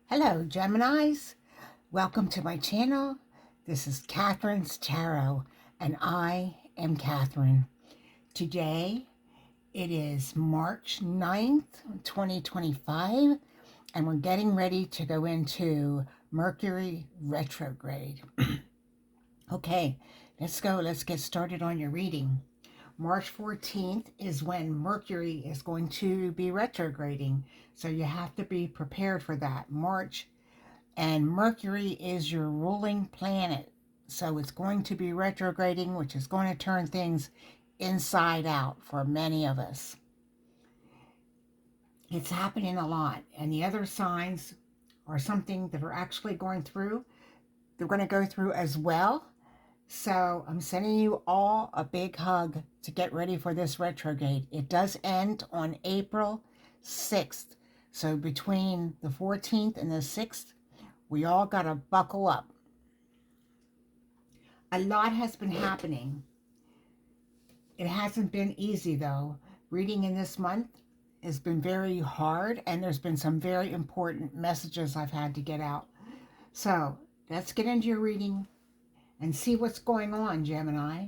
Hello, Geminis. Welcome to my channel. This is Catherine's Tarot, and I am Catherine. Today, it is March 9th, 2025, and we're getting ready to go into Mercury retrograde. Okay, let's go. Let's get started on your reading. March 14th is when Mercury is going to be retrograding, so you have to be prepared for that. And Mercury is your ruling planet. So it's going to be retrograding, which is going to turn things inside out for many of us. It's happening a lot. And the other signs are something that are actually going through, they're going to go through as well. So I'm sending you all a big hug to get ready for this retrograde. It does end on April 6th. So between the 14th and the 6th, we all got to buckle up. A lot has been happening. It hasn't been easy, though. Reading in this month has been very hard, and there's been some very important messages I've had to get out. So let's get into your reading and see what's going on, Gemini.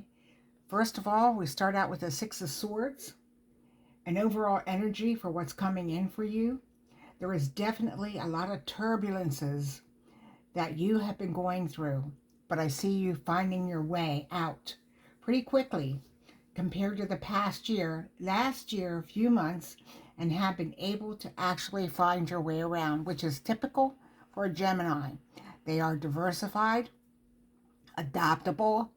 First of all, we start out with the Six of Swords, an overall energy for what's coming in for you. There is definitely a lot of turbulences that you have been going through, but I see you finding your way out pretty quickly compared to the past year, last year, a few months, and have been able to actually find your way around, which is typical for a Gemini. They are diversified, adaptable,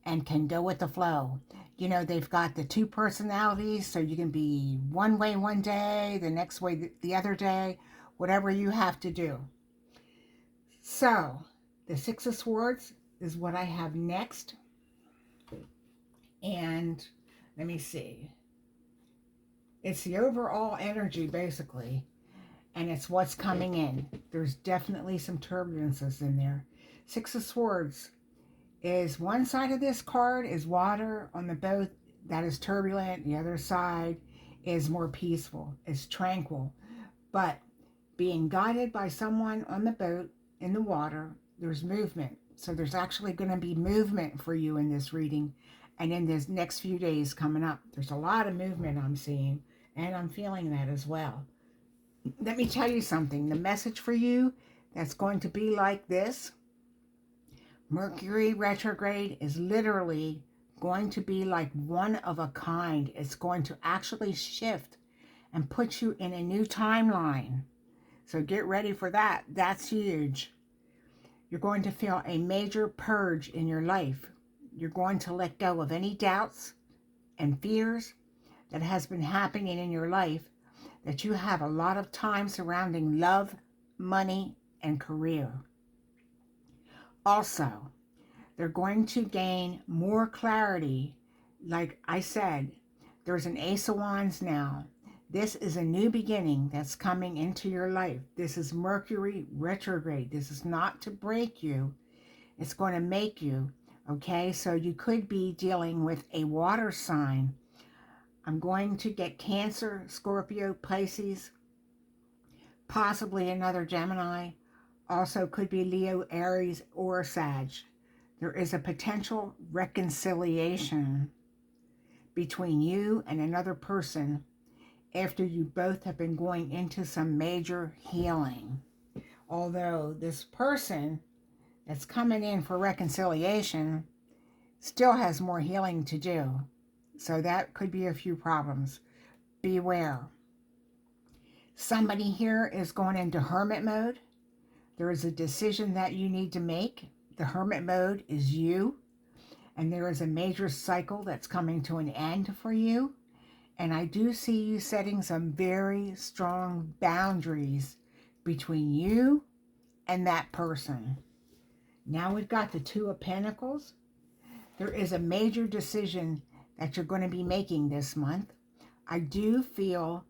and can go with the flow. You know, they've got the two personalities, so you can be one way one day, the next way the other day, whatever you have to do. So, the Six of Swords is what I have next. And let me see. It's the overall energy, basically, and it's what's coming in. There's definitely some turbulences in there. Six of Swords is one side of this card is water on the boat that is turbulent. The other side is more peaceful. It's tranquil. But being guided by someone on the boat in the water, there's movement. So there's actually going to be movement for you in this reading and in this next few days coming up. There's a lot of movement I'm seeing, and I'm feeling that as well. Let me tell you something. The message for you that's going to be like this: Mercury retrograde is literally going to be like one of a kind. It's going to actually shift and put you in a new timeline. So get ready for that. That's huge. You're going to feel a major purge in your life. You're going to let go of any doubts and fears that has been happening in your life, that you have a lot of time surrounding love, money, and career. Also, they're going to gain more clarity. Like I said, there's an Ace of Wands now. This is a new beginning that's coming into your life. This is Mercury retrograde. This is not to break you. It's going to make you, okay? So you could be dealing with a water sign. I'm going to get Cancer, Scorpio, Pisces, possibly another Gemini. Also could be Leo, Aries, or Sag. There is a potential reconciliation between you and another person after you both have been going into some major healing. Although this person that's coming in for reconciliation still has more healing to do. So that could be a few problems. Beware. Somebody here is going into hermit mode. There is a decision that you need to make. The hermit mode is you. And there is a major cycle that's coming to an end for you. And I do see you setting some very strong boundaries between you and that person. Now we've got the Two of Pentacles. There is a major decision that you're going to be making this month. I do feel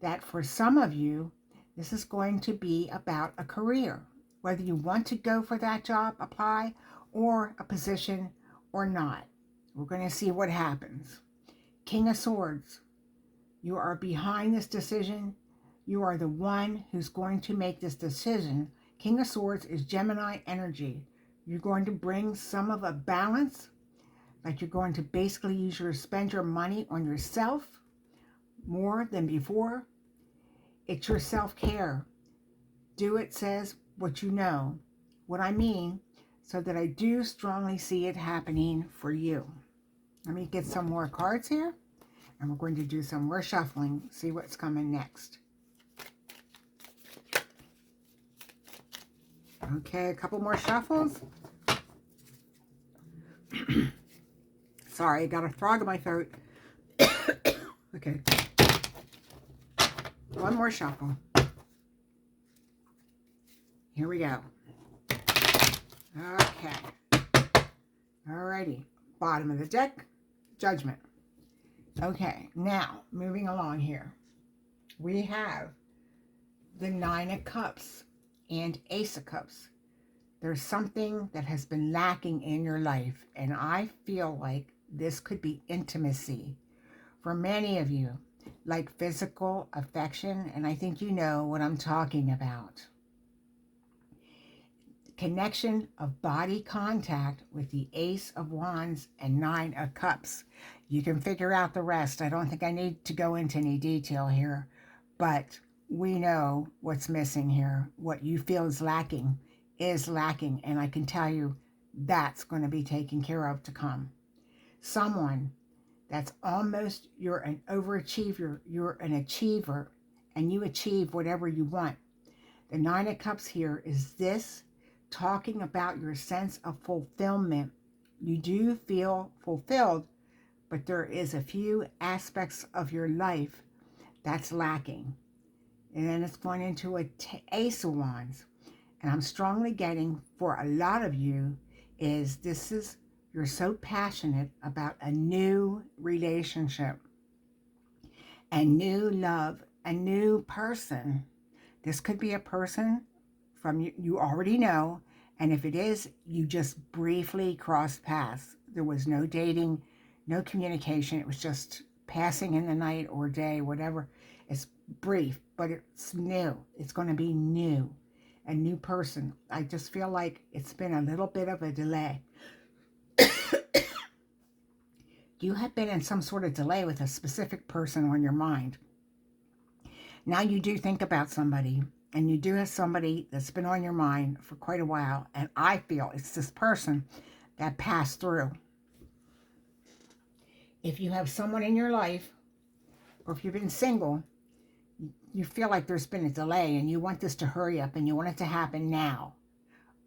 that for some of you, this is going to be about a career. Whether you want to go for that job, apply, or a position or not. We're going to see what happens. King of Swords. You are behind this decision. You are the one who's going to make this decision. King of Swords is Gemini energy. You're going to bring some of a balance, like you're going to basically spend your money on yourself more than before. It's your self-care. Do it says what you know. What I mean, so that I do strongly see it happening for you. Let me get some more cards here, and we're going to do some more shuffling, see what's coming next. Okay, a couple more shuffles. Sorry, I got a frog in my throat. Okay. One more shuffle. Here we go. Okay. Alrighty. Bottom of the deck, Judgment. Okay, now, moving along here. We have the Nine of Cups and Ace of Cups. There's something that has been lacking in your life, and I feel like this could be intimacy for many of you, like physical affection, and I think you know what I'm talking about. Connection of body contact with the Ace of Wands and Nine of Cups. You can figure out the rest. I don't think I need to go into any detail here, but we know what's missing here. What you feel is lacking, and I can tell you that's going to be taken care of to come. Someone that's almost, you're an overachiever, you're an achiever, and you achieve whatever you want. The Nine of Cups here is this, talking about your sense of fulfillment. You do feel fulfilled, but there is a few aspects of your life that's lacking. And then it's going into a Ace of Wands. And I'm strongly getting, for a lot of you, is you're so passionate about a new relationship, a new love, a new person. This could be a person from you already know, and if it is, you just briefly crossed paths. There was no dating, no communication. It was just passing in the night or day, whatever. It's brief, but it's new. It's going to be new, a new person. I just feel like it's been a little bit of a delay. You have been in some sort of delay with a specific person on your mind. Now you do think about somebody, and you do have somebody that's been on your mind for quite a while, and I feel it's this person that passed through. If you have someone in your life, or if you've been single, you feel like there's been a delay, and you want this to hurry up, and you want it to happen now.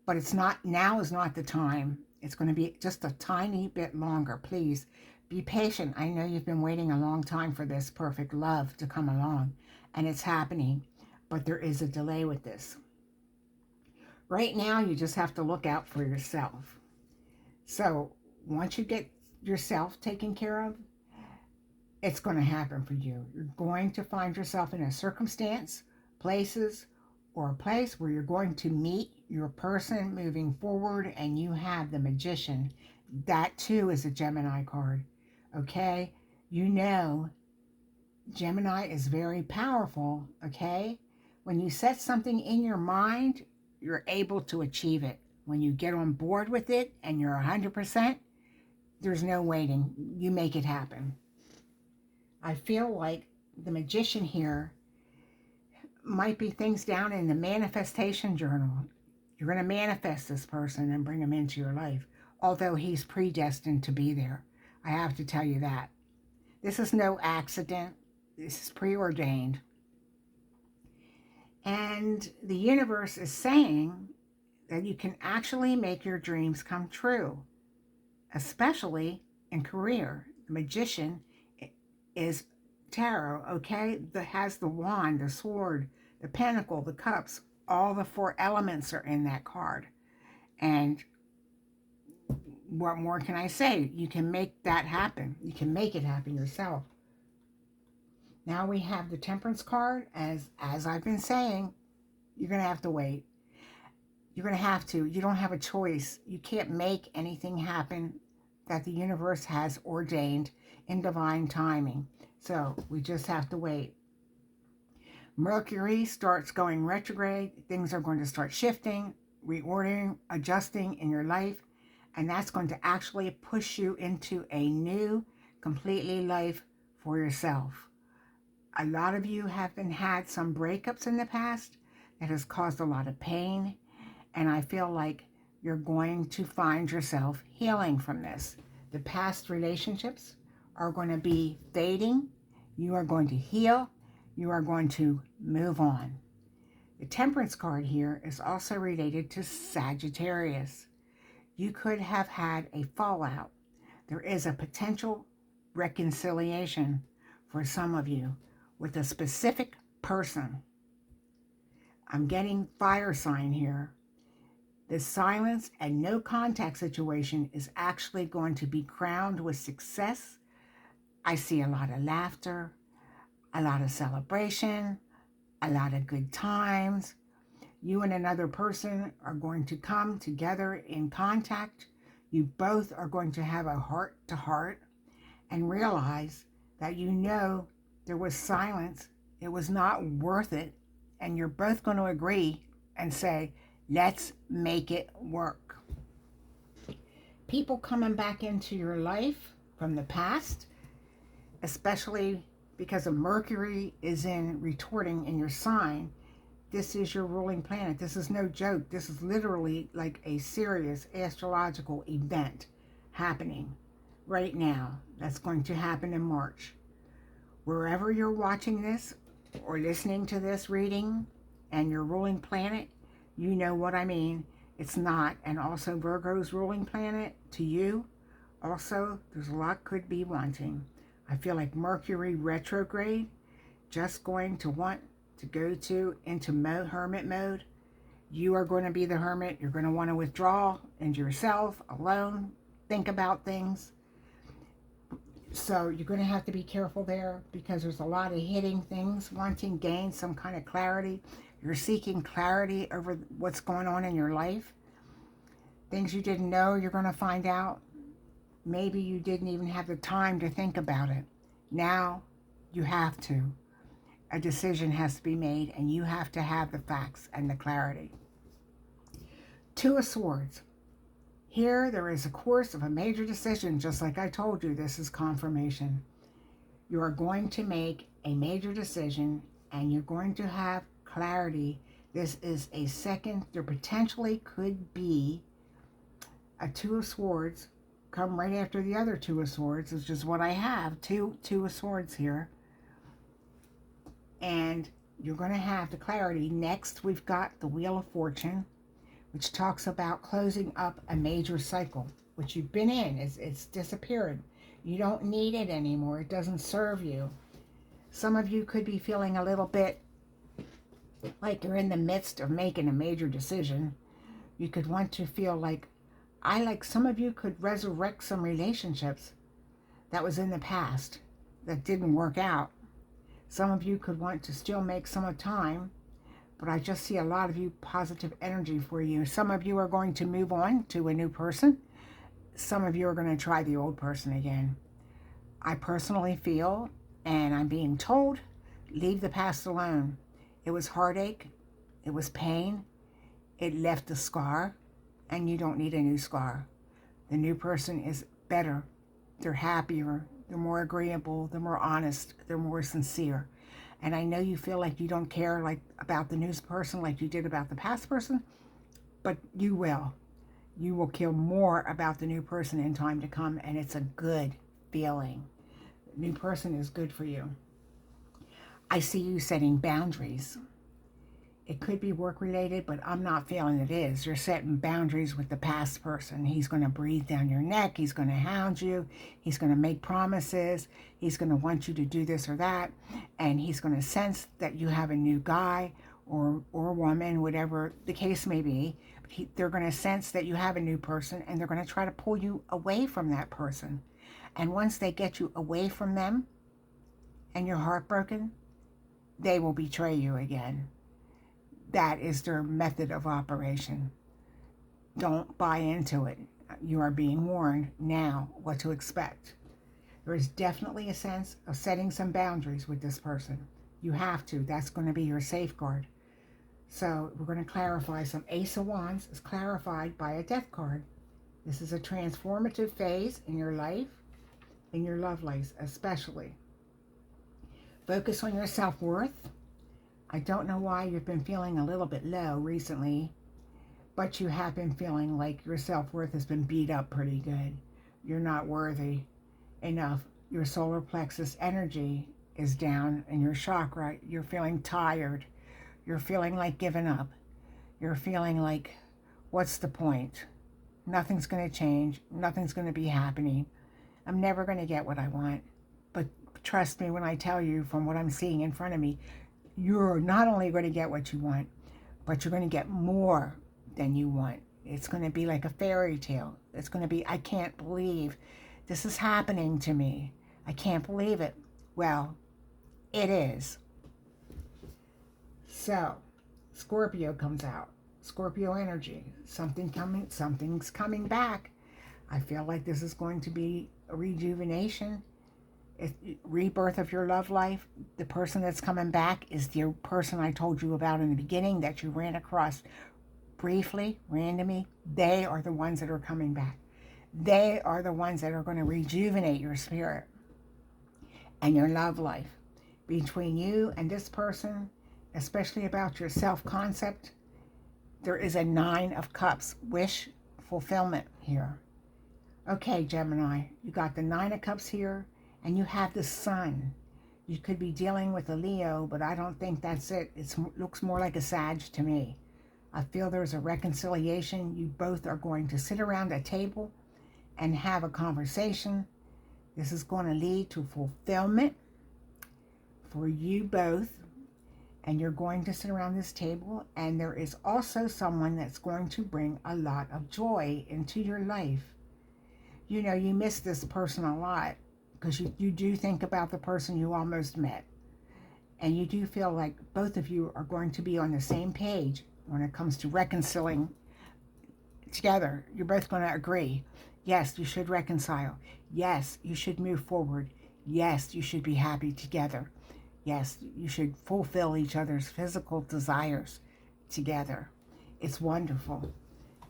But it's not, now is not the time. It's going to be just a tiny bit longer. Please be patient. I know you've been waiting a long time for this perfect love to come along, and it's happening, but there is a delay with this. Right now, you just have to look out for yourself. So once you get yourself taken care of, it's going to happen for you. You're going to find yourself in a circumstance, places, or a place where you're going to meet your person moving forward, and you have the Magician. That too is a Gemini card. Okay? You know, Gemini is very powerful. Okay? When you set something in your mind, you're able to achieve it. When you get on board with it and you're 100%, there's no waiting. You make it happen. I feel like the Magician here might be things down in the manifestation journal. You're going to manifest this person and bring him into your life, although he's predestined to be there. I have to tell you that. This is no accident. This is preordained. And the universe is saying that you can actually make your dreams come true, especially in career. The Magician is tarot, okay? That has the wand, the sword, the pentacle, the cups. All the 4 elements are in that card. And what more can I say? You can make that happen. You can make it happen yourself. Now we have the Temperance card. As I've been saying, you're going to have to wait. You're going to have to. You don't have a choice. You can't make anything happen that the universe has ordained in divine timing. So we just have to wait. Mercury starts going retrograde. Things are going to start shifting, reordering, adjusting in your life. And that's going to actually push you into a new, completely life for yourself. A lot of you have had some breakups in the past that has caused a lot of pain. And I feel like you're going to find yourself healing from this. The past relationships are going to be fading. You are going to heal. You are going to move on. The Temperance card here is also related to Sagittarius. You could have had a fallout. There is a potential reconciliation for some of you with a specific person. I'm getting fire sign here. The silence and no contact situation is actually going to be crowned with success. I see a lot of laughter, a lot of celebration, a lot of good times. You and another person are going to come together in contact. You both are going to have a heart to heart and realize that you know there was silence. It was not worth it. And you're both going to agree and say, let's make it work. People coming back into your life from the past, especially because of Mercury is in retorting in your sign. This is your ruling planet. This is no joke. This is literally like a serious astrological event happening right now. That's going to happen in March. Wherever you're watching this or listening to this reading and your ruling planet, you know what I mean. It's not. And also Virgo's ruling planet to you. Also, there's a lot could be wanting. I feel like Mercury retrograde, just going to want to go into hermit mode. You are going to be the hermit. You're going to want to withdraw into yourself, alone, think about things. So you're going to have to be careful there because there's a lot of hitting things, wanting gain some kind of clarity. You're seeking clarity over what's going on in your life. Things you didn't know, you're going to find out. Maybe you didn't even have the time to think about it. Now you have to. A decision has to be made and you have to have the facts and the clarity. Two of Swords. Here there is a course of a major decision, just like I told you, this is confirmation. You are going to make a major decision and you're going to have clarity. This is a second, there potentially could be a Two of Swords come right after the other Two of Swords, which is what I have, two of Swords here. And you're going to have the clarity. Next, we've got the Wheel of Fortune, which talks about closing up a major cycle, which you've been in. It's disappeared. You don't need it anymore. It doesn't serve you. Some of you could be feeling a little bit like you're in the midst of making a major decision. You could want to feel like, some of you could resurrect some relationships that was in the past that didn't work out. Some of you could want to still make some time, but I just see a lot of you positive energy for you. Some of you are going to move on to a new person. Some of you are going to try the old person again. I personally feel, and I'm being told, leave the past alone. It was heartache. It was pain. It left a scar, and you don't need a new scar. The new person is better. They're happier. They're more agreeable. They're more honest. They're more sincere. And I know you feel like you don't care about the new person like you did about the past person, but you will. You will care more about the new person in time to come, and it's a good feeling. The new person is good for you. I see you setting boundaries. It could be work-related, but I'm not feeling it is. You're setting boundaries with the past person. He's going to breathe down your neck. He's going to hound you. He's going to make promises. He's going to want you to do this or that. And he's going to sense that you have a new guy or woman, whatever the case may be. They're going to sense that you have a new person, and they're going to try to pull you away from that person. And once they get you away from them and you're heartbroken, they will betray you again. That is their method of operation. Don't buy into it. You are being warned now what to expect. There is definitely a sense of setting some boundaries with this person. You have to. That's going to be your safeguard. So we're going to clarify some Ace of Wands is clarified by a Death card. This is a transformative phase in your life, in your love life especially. Focus on your self-worth. I don't know why you've been feeling a little bit low recently, but you have been feeling like your self-worth has been beat up pretty good. You're not worthy enough. Your solar plexus energy is down in your chakra. You're feeling tired. You're feeling like giving up. You're feeling like, what's the point? Nothing's going to change. Nothing's going to be happening. I'm never going to get what I want. But trust me when I tell you, from what I'm seeing in front of me, you're not only going to get what you want, but you're going to get more than you want. It's going to be like a fairy tale. It's going to be, I can't believe this is happening to me. I can't believe it. Well, it is. So, Scorpio comes out. Scorpio energy. Something's coming back. I feel like this is going to be a rejuvenation. Rebirth of your love life. The person that's coming back is the person I told you about in the beginning that you ran across briefly, randomly. They are the ones that are coming back. They are the ones that are going to rejuvenate your spirit and your love life. Between you and this person, especially about your self-concept, there is a 9 of Cups, wish fulfillment here. Okay, Gemini, you got the 9 of Cups here, and you have the Sun. You could be dealing with a Leo, but I don't think that's it. It looks more like a Sag to me. I feel there's a reconciliation. You both are going to sit around a table and have a conversation. This is going to lead to fulfillment for you both. And you're going to sit around this table, and there is also someone that's going to bring a lot of joy into your life. You know, you miss this person a lot because you do think about the person you almost met. And you do feel like both of you are going to be on the same page when it comes to reconciling together. You're both going to agree. Yes, you should reconcile. Yes, you should move forward. Yes, you should be happy together. Yes, you should fulfill each other's physical desires together. It's wonderful.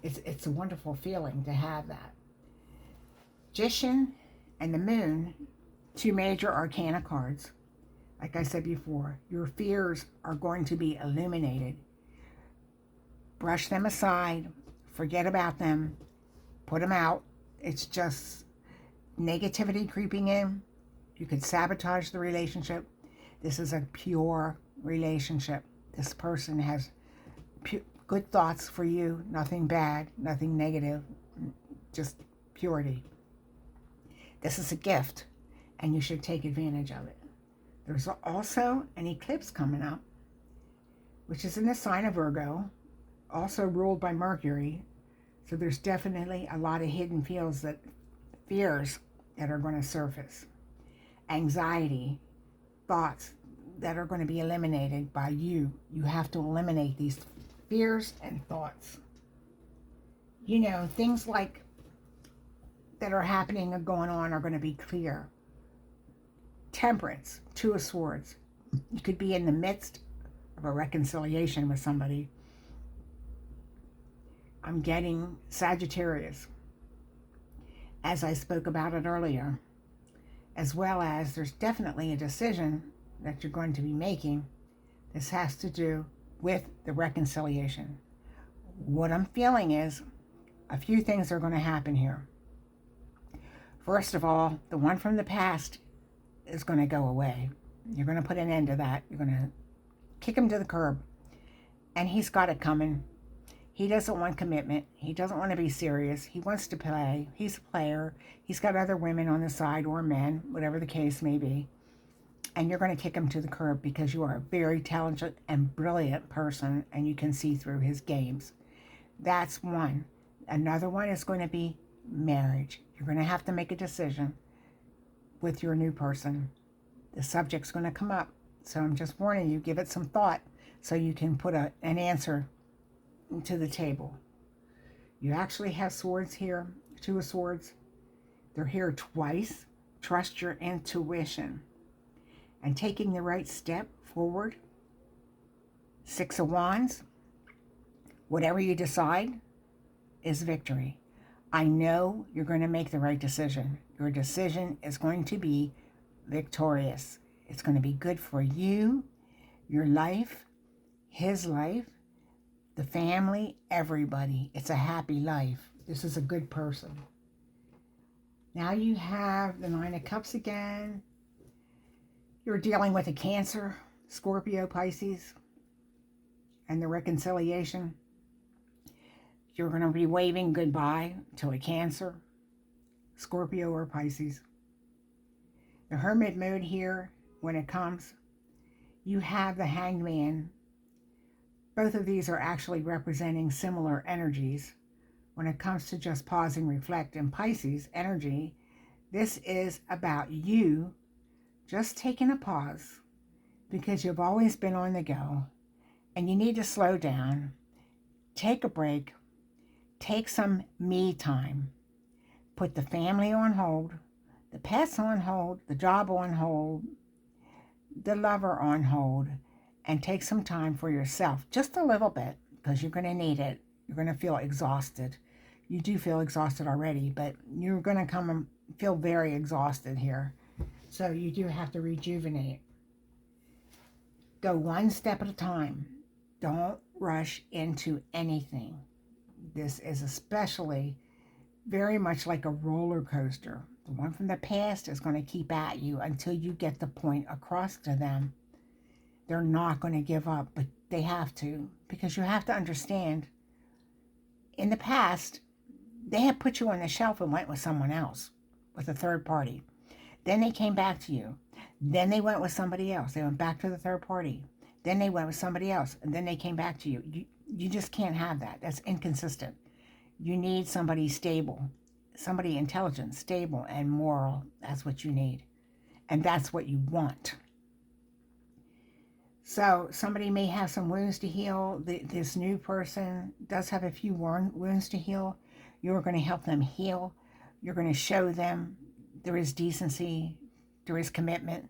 It's a wonderful feeling to have that. Magician and the Moon, 2 major arcana cards. Like I said before, your fears are going to be illuminated. Brush them aside. Forget about them. Put them out. It's just negativity creeping in. You could sabotage the relationship. This is a pure relationship. This person has good thoughts for you. Nothing bad, nothing negative, just purity. This is a gift, and you should take advantage of it. There's also an eclipse coming up, which is in the sign of Virgo, also ruled by Mercury. So there's definitely a lot of hidden fears that are going to surface. Anxiety, thoughts that are going to be eliminated by you. You have to eliminate these fears and thoughts. You know, things like that are happening and going on are going to be clear. Temperance, 2 of Swords. You could be in the midst of a reconciliation with somebody. I'm getting Sagittarius, as I spoke about it earlier, as well as there's definitely a decision that you're going to be making. This has to do with the reconciliation. What I'm feeling is a few things are going to happen here. First of all, the one from the past is going to go away. You're going to put an end to that. You're going to kick him to the curb. And he's got it coming. He doesn't want commitment. He doesn't want to be serious. He wants to play. He's a player. He's got other women on the side, or men, whatever the case may be. And you're going to kick him to the curb because you are a very talented and brilliant person, and you can see through his games. That's one. Another one is going to be marriage. You're going to have to make a decision with your new person. The subject's going to come up. So I'm just warning you, give it some thought so you can put an answer to the table. You actually have swords here, 2 of Swords. They're here twice. Trust your intuition. and taking the right step forward. Six of Wands, whatever you decide is victory. I know you're going to make the right decision. Your decision is going to be victorious. It's going to be good for you, your life, his life, the family, everybody. It's a happy life. This is a good person. Now you have the Nine of Cups again. You're dealing with a Cancer, Scorpio, Pisces, and the reconciliation. You're going to be waving goodbye to a Cancer, Scorpio, or Pisces. The Hermit mode here, when it comes, you have the Hanged Man. Both of these are actually representing similar energies. When it comes to just pause and reflect in Pisces energy, this is about you just taking a pause because you've always been on the go and you need to slow down, take a break, take some me time, put the family on hold, the pets on hold, the job on hold, the lover on hold, and take some time for yourself, just a little bit, because you're going to need it. You're going to feel exhausted. You do feel exhausted already, but you're going to come and feel very exhausted here. So you do have to rejuvenate. Go one step at a time. Don't rush into anything. This is especially very much like a roller coaster. The one from the past is going to keep at you until you get the point across to them. They're not going to give up, but they have to, because you have to understand, in the past, they had put you on the shelf and went with someone else, with a third party. Then they came back to you. Then they went with somebody else. They went back to the third party. Then they went with somebody else, and then they came back to you. You just can't have that. That's inconsistent. You need somebody stable, somebody intelligent, stable, and moral. That's what you need. And that's what you want. So somebody may have some wounds to heal. This new person does have a few wounds to heal. You're going to help them heal. You're going to show them there is decency, there is commitment,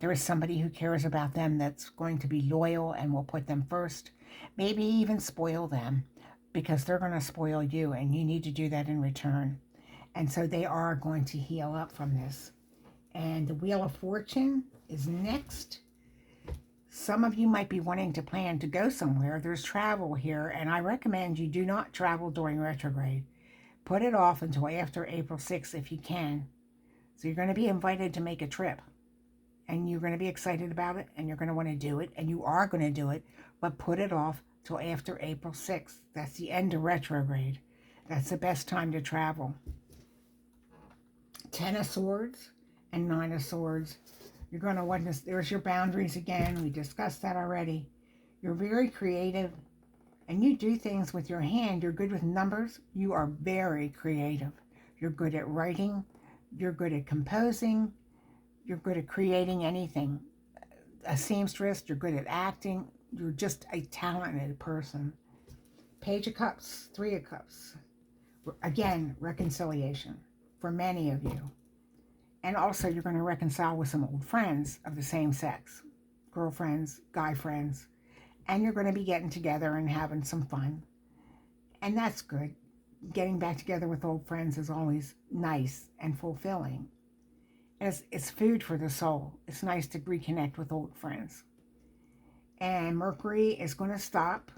there is somebody who cares about them that's going to be loyal and will put them first. Maybe even spoil them, because they're going to spoil you, and you need to do that in return. And so they are going to heal up from this. And the Wheel of Fortune is next. Some of you might be wanting to plan to go somewhere. There's travel here, and I recommend you do not travel during retrograde. Put it off until after April 6th if you can. So you're going to be invited to make a trip, and you're going to be excited about it, and you're going to want to do it, and you are going to do it, but put it off till after April 6th. That's the end of retrograde. That's the best time to travel. 10 of Swords and 9 of Swords. You're going to want to, there's your boundaries again. We discussed that already. You're very creative, and you do things with your hand. You're good with numbers. You are very creative. You're good at writing. You're good at composing. You're good at creating anything. A seamstress, you're good at acting. You're just a talented person. Page of Cups, 3 of Cups. Again, reconciliation for many of you. And also you're going to reconcile with some old friends of the same sex. Girlfriends, guy friends. And you're going to be getting together and having some fun. And that's good. Getting back together with old friends is always nice and fulfilling. And it's food for the soul. It's nice to reconnect with old friends. And Mercury is going to stop.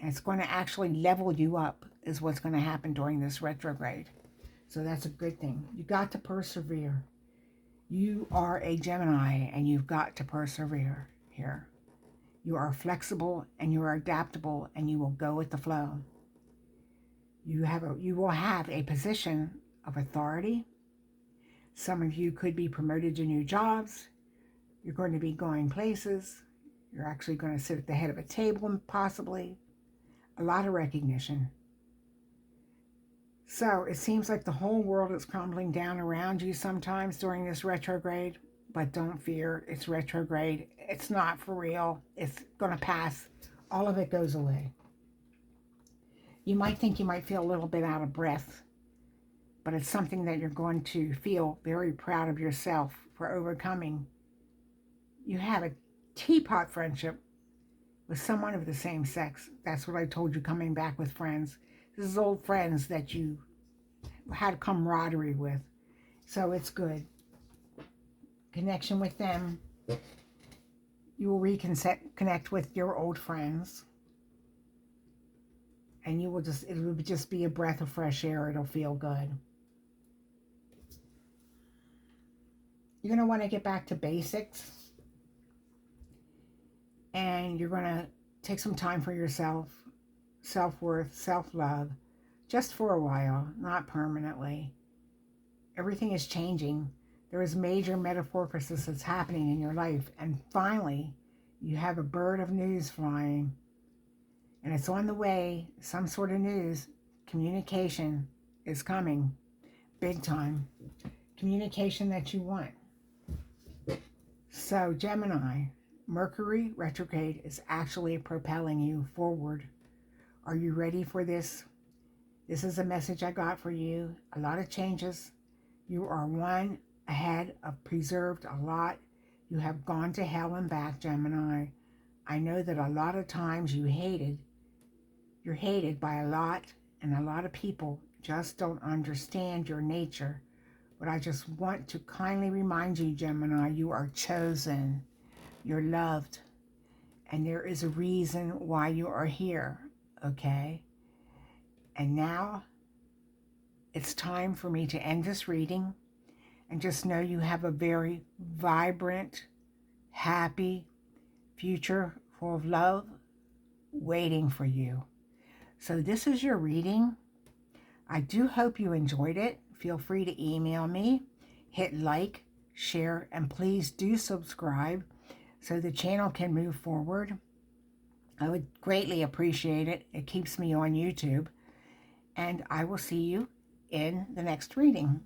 And it's going to actually level you up, is what's going to happen during this retrograde. So that's a good thing. You got to persevere. You are a Gemini, and you've got to persevere here. You are flexible, and you are adaptable, and you will go with the flow. You will have a position of authority. Some of you could be promoted to new jobs. You're going to be going places. You're actually going to sit at the head of a table, possibly. A lot of recognition. So it seems like the whole world is crumbling down around you sometimes during this retrograde, but don't fear, it's retrograde. It's not for real. It's going to pass. All of it goes away. You might think you might feel a little bit out of breath, but it's something that you're going to feel very proud of yourself for overcoming You have a teapot friendship with someone of the same sex. That's what I told you coming back with friends. This is old friends that you had camaraderie with. So it's good. Connection with them. You will reconnect with your old friends. And it will just be a breath of fresh air. It'll feel good. You're going to want to get back to basics. And you're going to take some time for yourself, self-worth, self-love, just for a while, not permanently. Everything is changing. There is major metamorphosis that's happening in your life. And finally, you have a bird of news flying. And it's on the way, some sort of news. Communication is coming, big time. Communication that you want. So, Gemini, Mercury retrograde is actually propelling you forward. Are you ready for this? This is a message I got for you. A lot of changes. You are one ahead of preserved a lot. You have gone to hell and back, Gemini. I know that a lot of times you're hated by a lot, and a lot of people just don't understand your nature. But I just want to kindly remind you, Gemini, you are chosen. You're loved. And there is a reason why you are here, okay? And now it's time for me to end this reading. And just know you have a very vibrant, happy future full of love waiting for you. So this is your reading. I do hope you enjoyed it. Feel free to email me, hit like, share, and please do subscribe so the channel can move forward. I would greatly appreciate it. It keeps me on YouTube. And I will see you in the next reading.